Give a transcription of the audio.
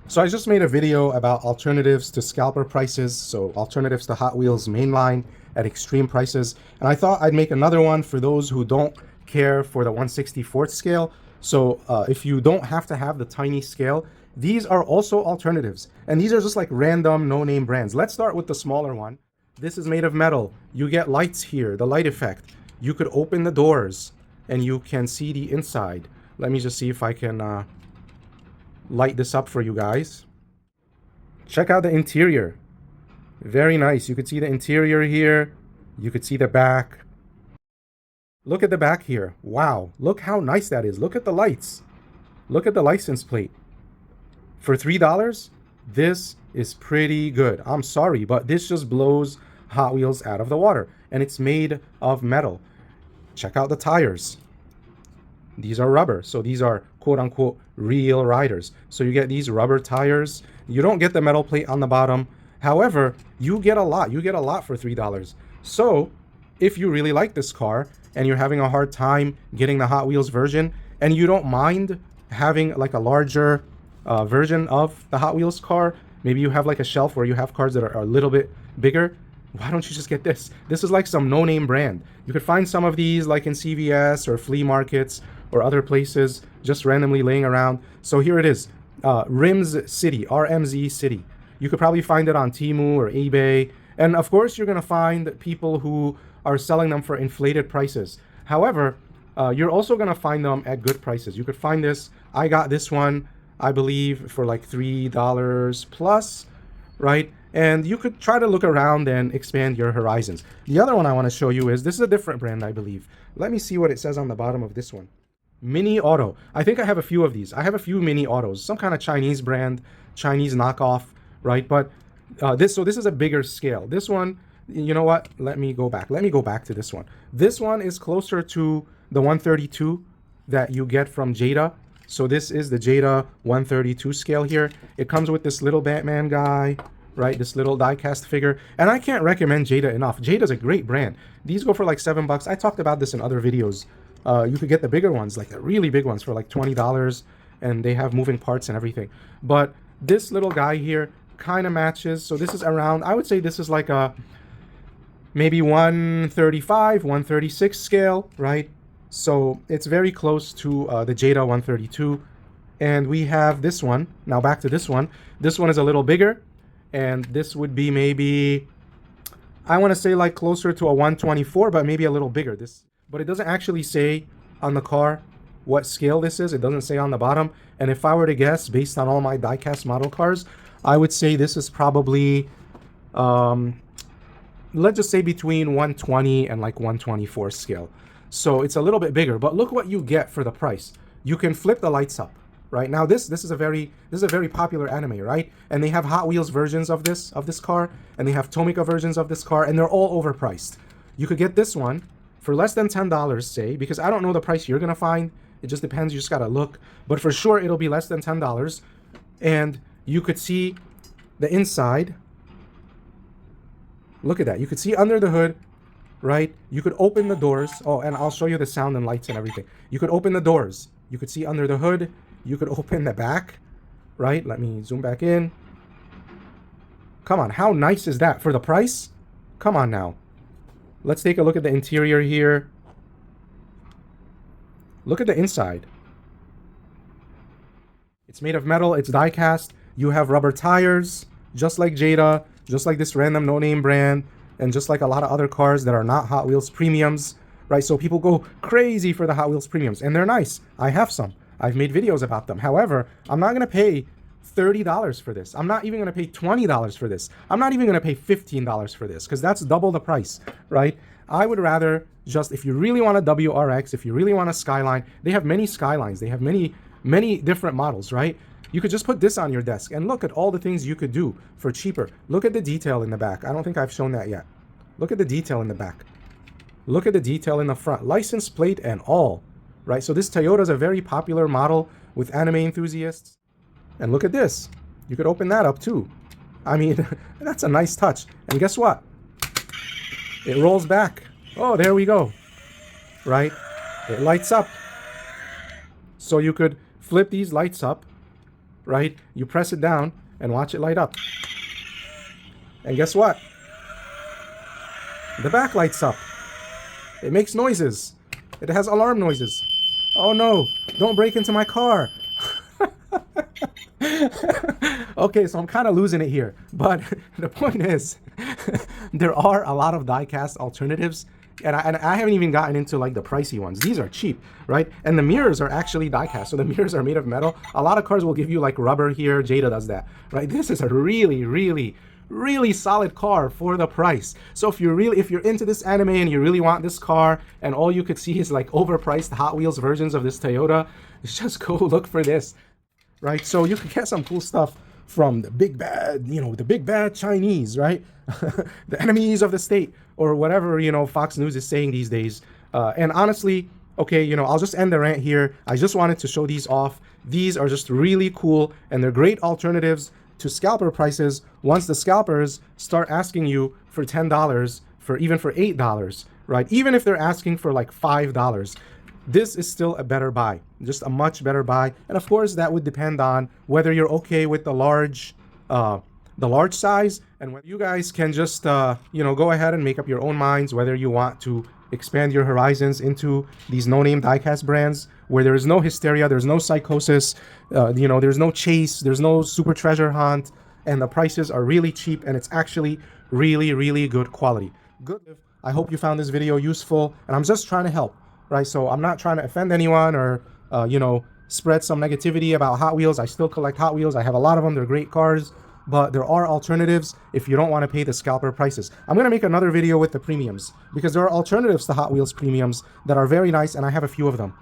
So I just made a video about alternatives to scalper prices, so alternatives to Hot Wheels mainline at extreme prices. And I thought I'd make another one for those who don't care for the 1/64th scale. So if you don't have to have the tiny scale, these are also alternatives. And these are just like random no-name brands. Let's start with the smaller one. This is made of metal. You get lights here, the light effect. You could open the doors and you can see the inside. Let me just see if I can light this up for you guys. Check out the interior. Very nice. You could see the interior here. You could see the back. Look at the back here. Wow. Look how nice that is. Look at the lights. Look at the license plate. For $3, this is pretty good. I'm sorry, but this just blows Hot Wheels out of the water. And it's made of metal. Check out the tires. These are rubber, so these are quote-unquote real riders. So you get these rubber tires. You don't get the metal plate on the bottom. However, you get a lot. You get a lot for $3. So if you really like this car and you're having a hard time getting the Hot Wheels version and you don't mind having like a larger version of the Hot Wheels car, maybe you have like a shelf where you have cars that are a little bit bigger, why don't you just get this? This is like some no-name brand. You could find some of these like in CVS or flea markets or other places just randomly laying around. So here it is, Rims City, RMZ City. You could probably find it on Temu or eBay. And of course, you're gonna find people who are selling them for inflated prices. However, you're also gonna find them at good prices. You could find this, I got this one, I believe for like $3 plus, right? And you could try to look around and expand your horizons. The other one I want to show you is, this is a different brand, I believe. Let me see what it says on the bottom of this one. Mini Auto. I think I have a few of these. I have a few Mini Autos, some kind of Chinese brand, Chinese knockoff, right? But this is a bigger scale. This one, you know what? Let me go back. Let me go back to this one. This one is closer to the 132 that you get from Jada. So this is the Jada 132 scale here. It comes with this little Batman guy, right? This little diecast figure. And I can't recommend Jada enough. Jada's a great brand. These go for like $7. I talked about this in other videos. You could get the bigger ones, like the really big ones for like $20, and they have moving parts and everything. But this little guy here kind of matches. So this is around, I would say this is like a maybe 135, 136 scale, right? So it's very close to the Jada 132. And we have this one. Now back to this one. This one is a little bigger. And this would be maybe, I want to say like closer to a 124, but maybe a little bigger. But it doesn't actually say on the car what scale this is. It doesn't say on the bottom. And if I were to guess, based on all my diecast model cars, I would say this is probably, let's just say between 120 and like 124 scale. So it's a little bit bigger, but look what you get for the price. You can flip the lights up. Right now, this is a very popular anime, right? And they have Hot Wheels versions of this car, and they have Tomica versions of this car, and they're all overpriced. You could get this one for less than $10, say, because I don't know the price you're gonna find. It just depends. You just gotta look, but for sure it'll be less than $10, and you could see the inside. Look at that. You could see under the hood, right? You could open the doors. Oh, and I'll show you the sound and lights and everything. You could open the doors. You could see under the hood. You could open the back, right? Let me zoom back in. Come on, how nice is that for the price? Come on now. Let's take a look at the interior here. Look at the inside. It's made of metal, it's die-cast. You have rubber tires, just like Jada, just like this random no-name brand, and just like a lot of other cars that are not Hot Wheels premiums, right? So people go crazy for the Hot Wheels premiums, and they're nice. I have some. I've made videos about them. However, I'm not going to pay $30 for this. I'm not even going to pay $20 for this. I'm not even going to pay $15 for this because that's double the price, right? I would rather just, if you really want a WRX, if you really want a Skyline, they have many Skylines. They have many different models, right? You could just put this on your desk and look at all the things you could do for cheaper. Look at the detail in the back. I don't think I've shown that yet. Look at the detail in the back. Look at the detail in the front. License plate and all. Right, so this Toyota is a very popular model with anime enthusiasts. And look at this. You could open that up too. I mean, that's a nice touch. And guess what? It rolls back. Oh, there we go. Right? It lights up. So you could flip these lights up right? You press it down and watch it light up. And guess what? The back lights up. It makes noises. It has alarm noises. Oh no, don't break into my car. Okay, so I'm kind of losing it here. But the point is, there are a lot of diecast alternatives. And I haven't even gotten into like the pricey ones. These are cheap, right? And the mirrors are actually diecast. So the mirrors are made of metal. A lot of cars will give you like rubber here. Jada does that, right? This is a really, really, really solid car for the price. So if you're into this anime and you really want this car and all you could see is like overpriced Hot Wheels versions of this Toyota, just go look for this, right? So you can get some cool stuff from the big bad, the big bad Chinese, right? The enemies of the state, or whatever, Fox News is saying these days. And honestly, okay, I'll just end the rant here. I just wanted to show these off. These are just really cool, and they're great alternatives to scalper prices once the scalpers start asking you for $10, for $8, right? Even if they're asking for like $5. This is still a better buy, just a much better buy. And of course, that would depend on whether you're okay with the large size, and whether you guys can just, go ahead and make up your own minds whether you want to expand your horizons into these no-name diecast brands where there is no hysteria, there's no psychosis, there's no chase, there's no super treasure hunt, and the prices are really cheap, and it's actually really, really good quality. Good. I hope you found this video useful, and I'm just trying to help. Right, so I'm not trying to offend anyone or, spread some negativity about Hot Wheels. I still collect Hot Wheels. I have a lot of them. They're great cars, but there are alternatives if you don't want to pay the scalper prices. I'm going to make another video with the premiums because there are alternatives to Hot Wheels premiums that are very nice, and I have a few of them.